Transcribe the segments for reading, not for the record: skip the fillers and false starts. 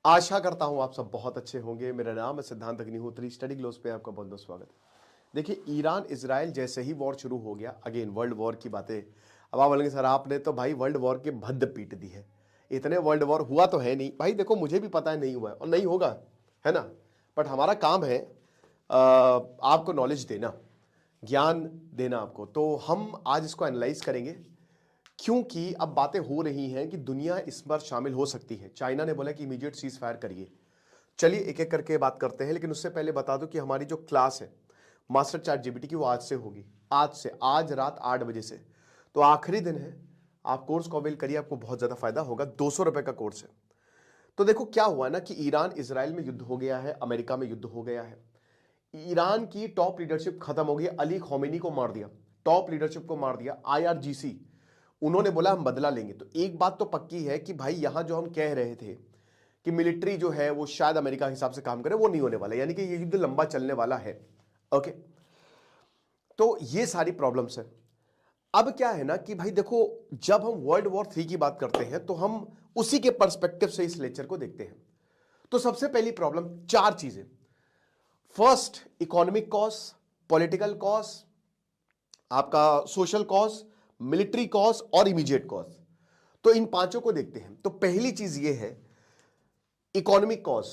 आशा करता हूं आप सब बहुत अच्छे होंगे। मेरा नाम है सिद्धांत अग्निहोत्री। स्टडी ग्लोस पे आपका बहुत बहुत स्वागत है। देखिए, ईरान इजराइल जैसे ही वॉर शुरू हो गया, अगेन वर्ल्ड वॉर की बातें। अब आप बोलेंगे सर आपने तो भाई वर्ल्ड वॉर के भद्द पीट दी है। इतने वर्ल्ड वॉर हुआ तो है नहीं भाई। देखो, मुझे भी पता है नहीं हुआ है और नहीं होगा, है ना। बट हमारा काम है आपको नॉलेज देना, ज्ञान देना आपको। तो हम आज इसको एनालाइज करेंगे, क्योंकि अब बातें हो रही हैं कि दुनिया इस बार शामिल हो सकती है। चाइना ने बोला कि इमीडिएट सीज फायर करिए। चलिए एक एक करके बात करते हैं, लेकिन उससे पहले बता दूं कि हमारी जो क्लास है मास्टर चैट जीपीटी की, वो आज से होगी। आज रात 8 बजे से। तो आखिरी दिन है, आप कोर्स को अवेल करिए, आपको बहुत ज्यादा फायदा होगा। 200 रुपए का कोर्स है। तो देखो क्या हुआ ना कि ईरान इजराइल में युद्ध हो गया है, अमेरिका में युद्ध हो गया है। ईरान की टॉप लीडरशिप खत्म हो गई। अली खौमेनी को मार दिया, टॉप लीडरशिप को मार दिया। आईआरजीसी उन्होंने बोला हम बदला लेंगे। तो एक बात तो पक्की है कि भाई यहां जो हम कह रहे थे कि मिलिट्री जो है वो शायद अमेरिका के हिसाब से काम करे, वो नहीं होने वाला, यानी कि ये युद्ध लंबा चलने वाला है। ओके, तो ये सारी प्रॉब्लम्स है। अब क्या है ना कि भाई देखो, जब हम वर्ल्ड वॉर 3 की बात करते हैं तो हम उसी के पर्सपेक्टिव से इस लेक्चर को देखते हैं। तो सबसे पहली प्रॉब्लम, 4 चीजें। First, economic cause, political cause, आपका सोशल कॉज, मिलिट्री कॉज और इमीडिएट कॉज। तो इन पांचों को देखते हैं। तो पहली चीज ये है इकोनॉमिक कॉज।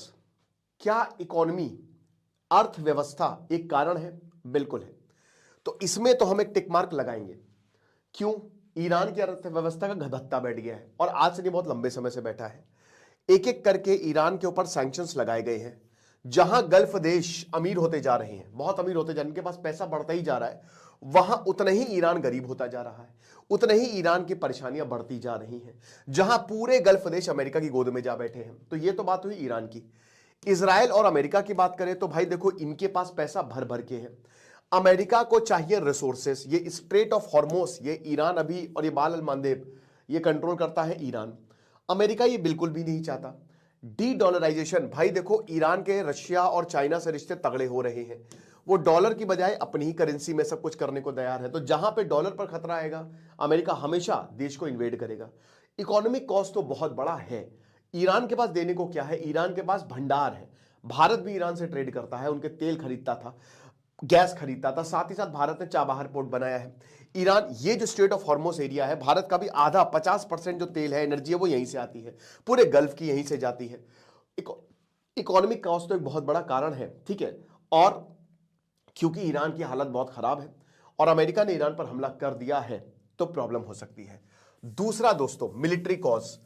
क्या इकोनॉमी, अर्थव्यवस्था एक कारण है? बिल्कुल है। तो इसमें तो हम एक टिक मार्क लगाएंगे। क्यों? ईरान की अर्थव्यवस्था का घधत्ता बैठ गया है और आज से नहीं, बहुत लंबे समय से बैठा है। एक एक करके ईरान के ऊपर सैंक्शंस लगाए गए हैं। जहां गल्फ देश अमीर होते जा रहे हैं, बहुत अमीर होते जा रहे हैं, इनके पास पैसा बढ़ता ही जा रहा है, वहां उतना ही ईरान गरीब होता जा रहा है, उतने ही ईरान की परेशानियां बढ़ती जा रही हैं। जहां पूरे गल्फ देश अमेरिका की गोद में जा बैठे हैं। तो यह तो बात हुई ईरान की। इजराइल और अमेरिका की बात करें तो भाई देखो, इनके पास पैसा भर भर के है। अमेरिका को चाहिए रिसोर्सेस। ये स्ट्रेट ऑफ हॉर्मोस, ये ईरान अभी, और ये बाब अल मंदेब, ये कंट्रोल करता है ईरान। अमेरिका ये बिल्कुल भी नहीं चाहता। डी डॉलराइजेशन, भाई देखो ईरान के रशिया और चाइना से रिश्ते तगड़े हो रहे हैं। वो डॉलर की बजाय अपनी ही करेंसी में सब कुछ करने को तैयार है। तो जहां पे डॉलर पर खतरा आएगा, अमेरिका हमेशा देश को इन्वेड करेगा। इकोनॉमिक कॉस्ट तो बहुत बड़ा है। ईरान के पास देने को क्या है? ईरान के पास भंडार है। भारत भी ईरान से ट्रेड करता है, उनके तेल खरीदता था, गैस खरीदता था। साथ ही साथ भारत ने चाबहार पोर्ट बनाया है। ईरान, ये जो स्ट्रेट ऑफ हॉर्मोस एरिया है, भारत का भी आधा 50% जो तेल है, एनर्जी है, वो यहीं से आती है। पूरे गल्फ की यहीं से जाती है। इकोनॉमिक कॉस्ट तो एक बहुत बड़ा कारण है, ठीक है। और क्योंकि ईरान की हालत बहुत खराब है और अमेरिका ने ईरान पर हमला कर दिया है, तो प्रॉब्लम हो सकती है। दूसरा दोस्तों, मिलिट्री कॉज।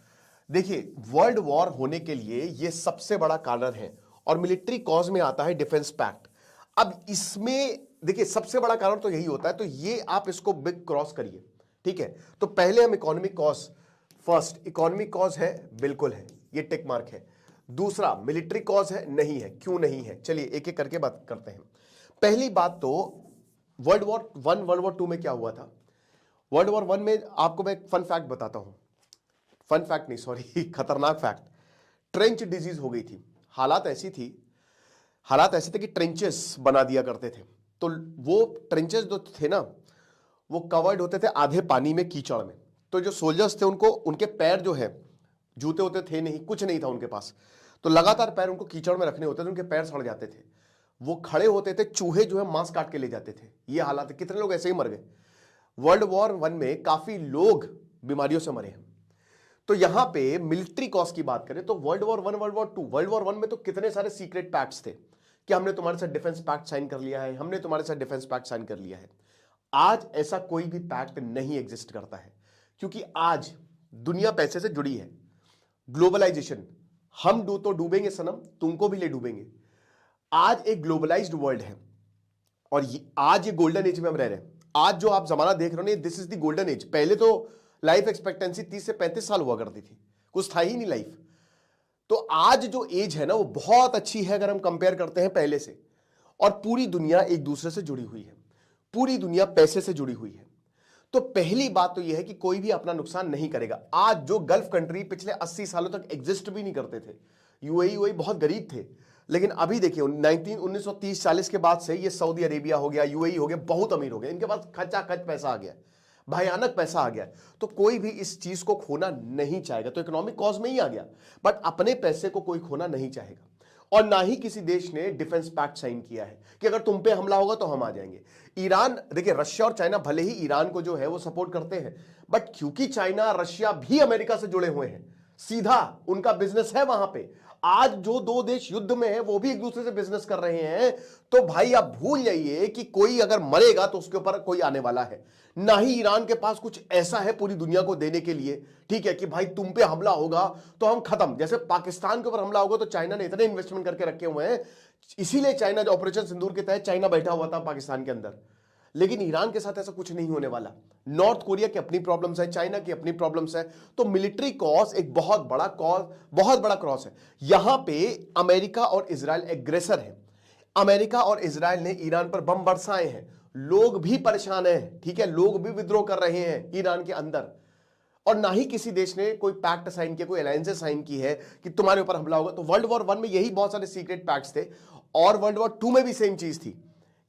देखिए, वर्ल्ड वॉर होने के लिए यह सबसे बड़ा कारण है और मिलिट्री कॉज में आता है डिफेंस पैक्ट। अब इसमें देखिए, सबसे बड़ा कारण तो यही होता है। तो ये आप इसको बिग क्रॉस करिए, ठीक है। तो पहले हम economic cause, first economic cause है, बिल्कुल है, ये टिक मार्क है। दूसरा, मिलिट्री कॉज है, नहीं है। क्यों नहीं है? चलिए एक एक करके बात करते हैं। पहली बात तो, वर्ल्ड वॉर 1 वर्ल्ड वॉर 2 में क्या हुआ था? वर्ल्ड वॉर 1 में आपको मैं एक फन फैक्ट बताता हूं। फन फैक्ट नहीं, सॉरी, खतरनाक फैक्ट। ट्रेंच डिजीज हो गई थी। हालात ऐसे थे कि ट्रेंचेस बना दिया करते थे। तो वो ट्रेंचेस जो थे ना, वो कवर्ड होते थे आधे पानी में, कीचड़ में। तो जो सोल्जर्स थे, उनको, उनके पैर जो है, जूते होते थे नहीं, कुछ नहीं था उनके पास। तो लगातार पैर उनको कीचड़ में रखने होते थे, उनके पैर सड़ जाते थे। वो खड़े होते थे, चूहे जो है मांस काट के ले जाते थे। ये हालात है। कितने लोग ऐसे ही मर गए। वर्ल्ड वॉर 1 में काफी लोग बीमारियों से मरे हैं। तो यहां पे मिलिट्री कॉस्ट की बात करें तो world war 1, world war 2, world war 1 में तो कितने सारे सीक्रेट पैक्ट्स थे कि हमने तुम्हारे साथ डिफेंस पैक्ट साइन कर लिया है, हमने तुम्हारे साथ डिफेंस पैक्ट साइन कर लिया है। आज ऐसा कोई भी पैक्ट नहीं एग्जिस्ट करता है, क्योंकि आज दुनिया पैसे से जुड़ी है। ग्लोबलाइजेशन, हम तो डूबेंगे सनम, तुमको भी ले डूबेंगे। आज एक ग्लोबलाइज्ड वर्ल्ड है और आज ये गोल्डन एज में हम रह रहे हैं। आज जो आप जमाना देख रहे हो, this is the golden age. पहले तो लाइफ एक्सपेक्टेंसी 30 से 35 साल हुआ करती थी, कुछ था ही नहीं लाइफ। तो आज जो एज है ना, वो बहुत अच्छी है अगर हम कंपेयर करते हैं पहले से। और पूरी दुनिया एक दूसरे से जुड़ी हुई है, पूरी दुनिया पैसे से जुड़ी हुई है। तो पहली बात तो यह है कि कोई भी अपना नुकसान नहीं करेगा। आज जो गल्फ कंट्री पिछले 80 सालों तक एग्जिस्ट भी नहीं करते थे, यूएई बहुत गरीब थे, लेकिन अभी देखिए 1930-40 के बाद से ये सऊदी अरेबिया हो गया, यूएई हो गया, बहुत अमीर हो गया। इनके पास खचा खच पैसा आ गया। भयानक पैसा आ गया है, तो कोई भी इस चीज को खोना नहीं चाहेगा। तो इकोनॉमिक कॉज में ही आ गया, बट अपने पैसे को कोई खोना नहीं चाहेगा। और ना ही किसी देश ने डिफेंस पैक्ट साइन किया है कि अगर तुम पे हमला होगा तो हम आ जाएंगे। ईरान, देखिए रशिया और चाइना भले ही ईरान को जो है वो सपोर्ट करते हैं, बट क्योंकि चाइना रशिया भी अमेरिका से जुड़े हुए हैं, सीधा उनका बिजनेस है वहां पे। आज जो दो देश युद्ध में है वो भी एक दूसरे से बिजनेस कर रहे हैं। तो भाई आप भूल जाइए कि कोई अगर मरेगा तो उसके ऊपर कोई आने वाला है। ना ही ईरान के पास कुछ ऐसा है पूरी दुनिया को देने के लिए, ठीक है, कि भाई तुम पे हमला होगा तो हम खत्म। जैसे पाकिस्तान के ऊपर हमला होगा तो चाइना ने इतने इन्वेस्टमेंट करके रखे हुए हैं, इसीलिए चाइना जो ऑपरेशन सिंदूर के तहत चाइना बैठा हुआ था पाकिस्तान के अंदर। लेकिन ईरान के साथ ऐसा कुछ नहीं होने वाला। नॉर्थ कोरिया की अपनी प्रॉब्लम्स है, चाइना की अपनी प्रॉब्लम्स है। तो मिलिट्री कॉज एक बहुत बड़ा क्रॉस है। यहां पे अमेरिका और इजराइल एग्रेसर है। अमेरिका और इजराइल ने ईरान पर बम बरसाए हैं, लोग भी परेशान हैं, ठीक है, लोग भी विद्रोह कर रहे हैं ईरान के अंदर। और ना ही किसी देश ने कोई पैक्ट साइन किया, कोई अलायंसेस साइन की है कि तुम्हारे ऊपर हमला होगा। तो वर्ल्ड वॉर 1 में यही बहुत सारे सीक्रेट पैक्ट्स थे, और वर्ल्ड वॉर 2 में भी सेम चीज थी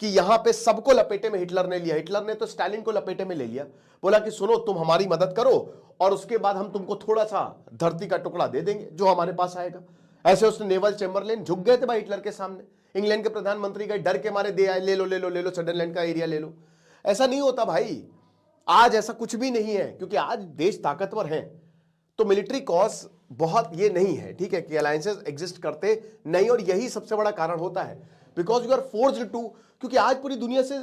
कि यहां पे सबको लपेटे में हिटलर ने लिया। हिटलर ने तो स्टालिन को लपेटे में ले लिया, बोला कि सुनो तुम हमारी मदद करो और उसके बाद हम तुमको थोड़ा सा धरती का टुकड़ा दे देंगे जो हमारे पास आएगा। ऐसे उसने नेवल चैम्बरलेन झुक गए थे भाई हिटलर के सामने। इंग्लैंड के प्रधानमंत्री गए डर के मारे, दे आए, ले लो ले लो ले लो, सडरलैंड का एरिया ले लो। ऐसा नहीं होता भाई, आज ऐसा कुछ भी नहीं है, क्योंकि आज देश ताकतवर हैं। तो मिलिट्री कॉज बहुत ये नहीं है, ठीक है, कि अलायंसेस एग्जिस्ट करते नहीं। और यही सबसे बड़ा कारण होता है, because you are forced to, क्योंकि आज पूरी दुनिया से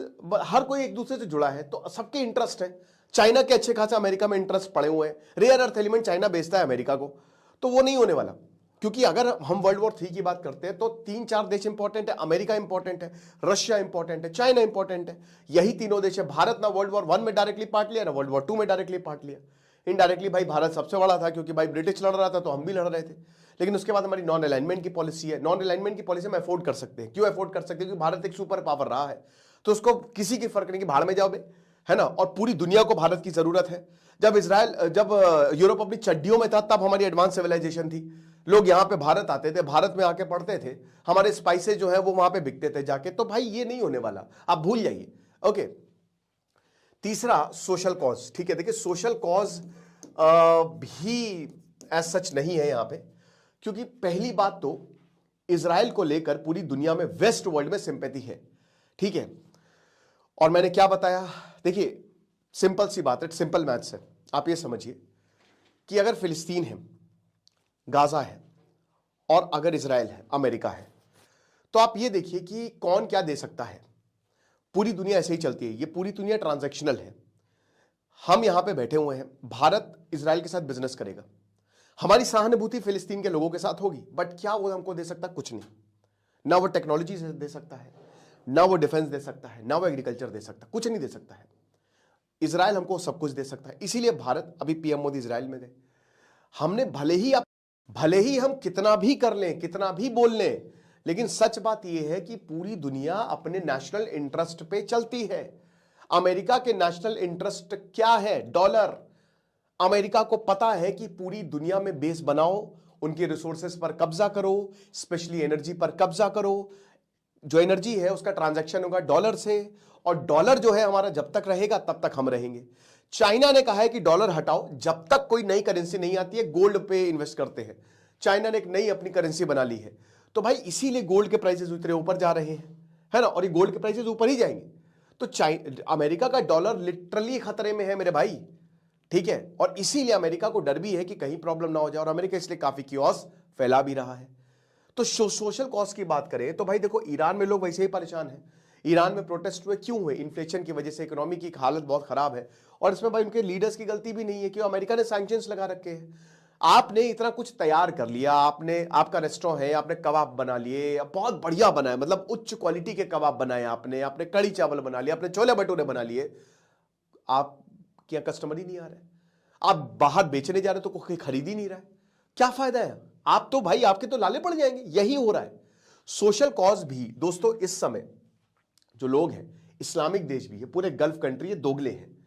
हर कोई एक दूसरे से जुड़ा है, तो सबके इंटरेस्ट है। चाइना के अच्छे खासा अमेरिका में इंटरेस्ट पड़े हुए हैं, रेयर अर्थ एलिमेंट चाइना बेचता है अमेरिका को, तो वो नहीं होने वाला। क्योंकि अगर हम वर्ल्ड वॉर 3 की बात करते हैं तो 3-4 देश इंपॉर्टेंट है, अमेरिका इंपॉर्टेंट है, रशिया इंपॉर्टेंट है, चाइना इंपॉर्टेंट है। यही तीनों देश है। भारत ना वर्ल्ड वॉर 1 में डायरेक्टली पार्ट लिया, ना वर्ल्ड वॉर 2 में डायरेक्टली पार्ट लिया। इनडायरेक्टली भाई भारत सबसे बड़ा था, क्योंकि भाई ब्रिटिश लड़ रहा था तो हम भी लड़ रहे थे। लेकिन उसके बाद हमारी नॉन अलाइनमेंट की पॉलिसी है। नॉन अलाइनमेंट की पॉलिसी हम अफोर्ड कर सकते हैं। क्यों अफोर्ड कर सकते हैं? क्योंकि भारत एक सुपर पावर रहा है, तो उसको किसी की फर्क नहीं कि भाड़ में जाओ बे, है ना। और पूरी दुनिया को भारत की जरूरत है। जब यूरोप अपनी चड्डियों में था तब हमारी एडवांस सिविलाइजेशन थी। लोग यहां पे भारत आते थे, भारत में आके पढ़ते थे, हमारे स्पाइसेस जो है वो वहां पे बिकते थे जाके। तो भाई ये नहीं होने वाला, आप भूल जाइए। ओके, तीसरा सोशल कॉज, ठीक है। देखिए सोशल कॉज भी एज सच नहीं है यहां पे, क्योंकि पहली बात तो इजराइल को लेकर पूरी दुनिया में, वेस्ट वर्ल्ड में सिंपैथी है, ठीक है। और मैंने क्या बताया, देखिए सिंपल सी बात है, सिंपल मैथ्स है। आप ये समझिए कि अगर फिलिस्तीन है, गाजा है, और अगर इजराइल है, अमेरिका है, तो आप ये देखिए कि कौन क्या दे सकता है। पूरी दुनिया ऐसे ही चलती है, ये पूरी दुनिया ट्रांजैक्शनल है। हम यहां पे बैठे हुए हैं, भारत इजराइल के साथ बिजनेस करेगा, हमारी सहानुभूति फिलिस्तीन के लोगों के साथ होगी, बट क्या वो हमको दे सकता? कुछ नहीं। ना वो टेक्नोलॉजी दे सकता है, ना वो डिफेंस दे सकता है, ना वो एग्रीकल्चर दे सकता, कुछ नहीं दे सकता है। इजराइल हमको सब कुछ दे सकता है। इसीलिए भारत, अभी पीएम मोदी इजराइल में गए, हमने भले ही हम कितना भी कर लें, कितना भी बोल लें, लेकिन सच बात यह है कि पूरी दुनिया अपने नेशनल इंटरेस्ट पे चलती है। अमेरिका के नेशनल इंटरेस्ट क्या है? डॉलर। अमेरिका को पता है कि पूरी दुनिया में बेस बनाओ, उनके रिसोर्सेस पर कब्जा करो, स्पेशली एनर्जी पर कब्जा करो। जो एनर्जी है उसका ट्रांजैक्शन होगा डॉलर से, और डॉलर जो है हमारा जब तक रहेगा तब तक हम रहेंगे। चाइना ने कहा है कि डॉलर हटाओ, जब तक कोई नई करेंसी नहीं आती है गोल्ड पे इन्वेस्ट करते हैं। चाइना ने एक नई अपनी करेंसी बना ली है, तो भाई इसीलिए गोल्ड के प्राइसेस उतरे ऊपर जा रहे हैं, है ना, और ये गोल्ड के प्राइसेस ऊपर ही जाएंगे। तो अमेरिका का डॉलर लिटरली खतरे में है मेरे भाई, ठीक है। और इसीलिए अमेरिका को डर भी है कि कहीं प्रॉब्लम ना हो जाए, और अमेरिका इसलिए काफी कियोस फैला भी रहा है। तो सोशल कॉस्ट की बात करें तो भाई देखो, ईरान में लोग वैसे ही परेशान हैं। ईरान में प्रोटेस्ट हुए, क्यों हुए? इन्फ्लेशन की वजह से, इकोनॉमी की हालत बहुत खराब है। और इसमें भाई उनके लीडर्स की गलती भी नहीं है कि अमेरिका ने सैंक्शंस लगा रखे हैं। आपने इतना कुछ तैयार कर लिया, आपका रेस्टोरेंट है, आपने कबाब बना लिए, बहुत बढ़िया बनाए, मतलब उच्च क्वालिटी के कबाब बनाए आपने कड़ी चावल बना लिया, आपने छोले भटूरे बना लिए, आप क्या कस्टमर ही नहीं आ रहा है? आप बाहर बेचने जा रहे हो तो कोई खरीद ही नहीं रहा है, क्या फायदा है? आप तो भाई, आपके तो लाले पड़ जाएंगे। यही हो रहा है। सोशल कॉज भी दोस्तों, इस समय जो लोग हैं, इस्लामिक देश भी है, पूरे गल्फ कंट्री, ये दोगले हैं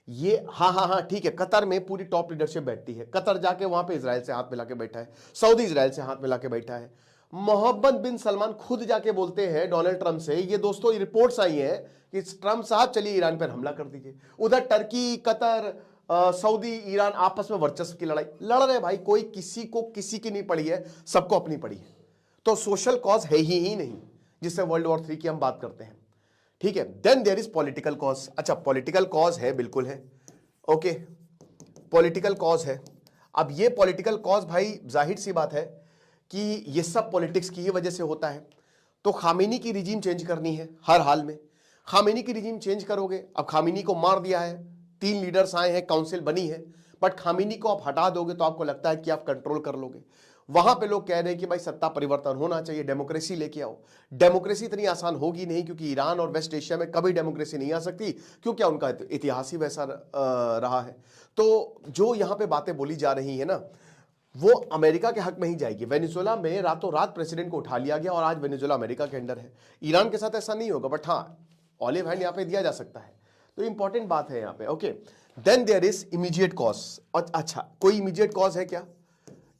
ये। हाँ ठीक है, कतर में पूरी टॉप लीडरशिप बैठती है, कतर जाके वहां पे इजराइल से हाथ मिला के बैठा है, सऊदी इजराइल से हाथ मिला के बैठा है, मोहम्मद बिन सलमान खुद जाके बोलते हैं डोनाल्ड ट्रंप से, ये दोस्तों रिपोर्ट्स आई हैं कि ट्रंप साहब चलिए ईरान पर हमला कर दीजिए। उधर टर्की, कतर, सऊदी, ईरान आपस में वर्चस्व की लड़ाई लड़ रहे भाई। कोई किसी को किसी की नहीं पड़ी है, सबको अपनी पड़ी है। तो सोशल कॉज है ही नहीं जिससे वर्ल्ड वॉर 3 की हम बात करते हैं। ठीक है, then there is political cause. अच्छा, पॉलिटिकल कॉज है, बिल्कुल है, ओके, पॉलिटिकल कॉज है। अब ये पॉलिटिकल कॉज भाई जाहिर सी बात है कि ये सब पॉलिटिक्स की ही वजह से होता है। तो खामेनी की रिजीम चेंज करनी है हर हाल में। खामेनी की रिजीम चेंज करोगे, अब खामेनी को मार दिया है, 3 लीडर्स आए हैं, काउंसिल बनी है, बट खामेनी को आप हटा दोगे तो आपको लगता है कि आप कंट्रोल कर लोगे। वहां पे लोग कह रहे हैं कि भाई सत्ता परिवर्तन होना चाहिए, डेमोक्रेसी लेके आओ। डेमोक्रेसी इतनी आसान होगी नहीं, क्योंकि ईरान और वेस्ट एशिया में कभी डेमोक्रेसी नहीं आ सकती, क्योंकि उनका इतिहास ही वैसा रहा है। तो जो यहां पे बातें बोली जा रही है ना, वो अमेरिका के हक में ही जाएगी। वेनेजुएला में रातों रात प्रेसिडेंट को उठा लिया गया और आज वेनेजुएला अमेरिका के अंडर है। ईरान के साथ ऐसा नहीं होगा, बट हाँ, ऑलिव हैंड यहां पे दिया जा सकता है। तो इंपॉर्टेंट बात है यहां पे, okay. Then there is immediate cause. अच्छा, कोई इमीडिएट कॉज है क्या?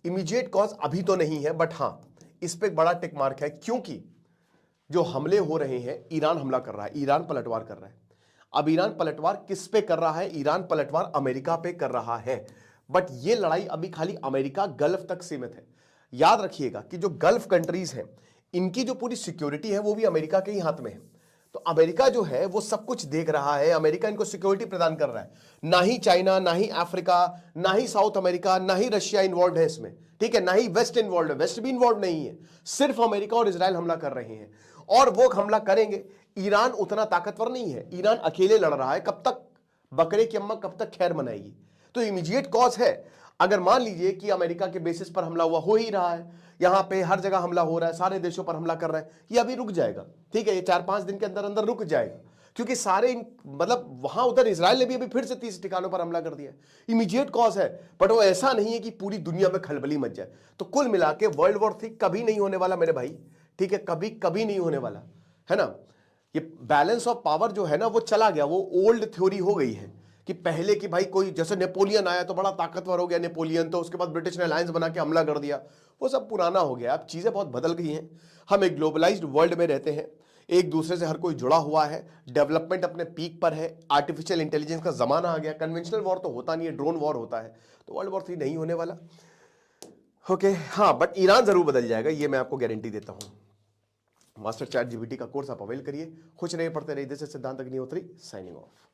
इमीडिएट कॉज अभी तो नहीं है, बट हां, इस पे एक बड़ा टिक मार्क है, क्योंकि जो हमले हो रहे हैं, ईरान हमला कर रहा है, ईरान पलटवार कर रहा है। अब ईरान पलटवार किस पे कर रहा है? ईरान पलटवार अमेरिका पे कर रहा है। बट ये लड़ाई अभी खाली अमेरिका गल्फ तक सीमित है। याद रखिएगा कि जो गल्फ कंट्रीज हैं, इनकी जो पूरी सिक्योरिटी है वो भी अमेरिका के ही हाथ में है। तो अमेरिका जो है वो सब कुछ देख रहा है, अमेरिका इनको सिक्योरिटी प्रदान कर रहा है। ना ही चाइना, ना ही अफ्रीका, ना ही साउथ अमेरिका, ना ही रशिया इन्वॉल्व है इसमें, ठीक है, ना ही वेस्ट इन्वॉल्व है, वेस्ट भी इन्वॉल्व नहीं है। सिर्फ अमेरिका और इजराइल हमला कर रहे हैं, और वो हमला करेंगे। ईरान उतना ताकतवर नहीं है, ईरान अकेले लड़ रहा है। कब तक बकरे की अम्मा कब तक खैर मनाएगी? तो इमीडिएट कॉज है। अगर मान लीजिए कि अमेरिका के बेसिस पर हमला हुआ, हो ही रहा है, यहां पे हर जगह हमला हो रहा है, सारे देशों पर हमला कर रहा है, ये अभी रुक जाएगा, ठीक है, ये 4-5 दिन के अंदर अंदर रुक जाएगा, क्योंकि सारे मतलब वहां उधर इजराइल ने भी अभी फिर से 30 ठिकानों पर हमला कर दिया। इमीडिएट कॉज है, बट वो ऐसा नहीं है कि पूरी दुनिया में खलबली मच जाए। तो कुल मिला के वर्ल्ड वॉर 3 कभी नहीं होने वाला मेरे भाई, ठीक है, कभी कभी नहीं होने वाला है ना। ये बैलेंस ऑफ पावर जो है ना, वो चला गया, वो ओल्ड थ्योरी हो गई है कि पहले कि भाई कोई जैसे नेपोलियन आया तो बड़ा ताकतवर हो गया नेपोलियन, तो उसके बाद ब्रिटिश ने अलायंस बना के हमला कर दिया, वो सब पुराना हो गया। अब चीजें बहुत बदल गई हैं, हम एक ग्लोबलाइज्ड वर्ल्ड में रहते हैं, एक दूसरे से हर कोई जुड़ा हुआ है, डेवलपमेंट अपने पीक पर है, आर्टिफिशियल इंटेलिजेंस का जमाना आ गया, कन्वेंशनल वॉर तो होता नहीं है, ड्रोन वॉर होता है, तो वर्ल्ड वॉर 3 नहीं होने वाला। ओके, हाँ, बट ईरान जरूर बदल जाएगा, ये मैं आपको गारंटी देता हूं। मास्टर चैट जीपीटी का कोर्स आप अवेल करिए, खुश रहिए, पढ़ते रहिए। दिस इज सिद्धांत अग्निहोत्री साइनिंग ऑफ।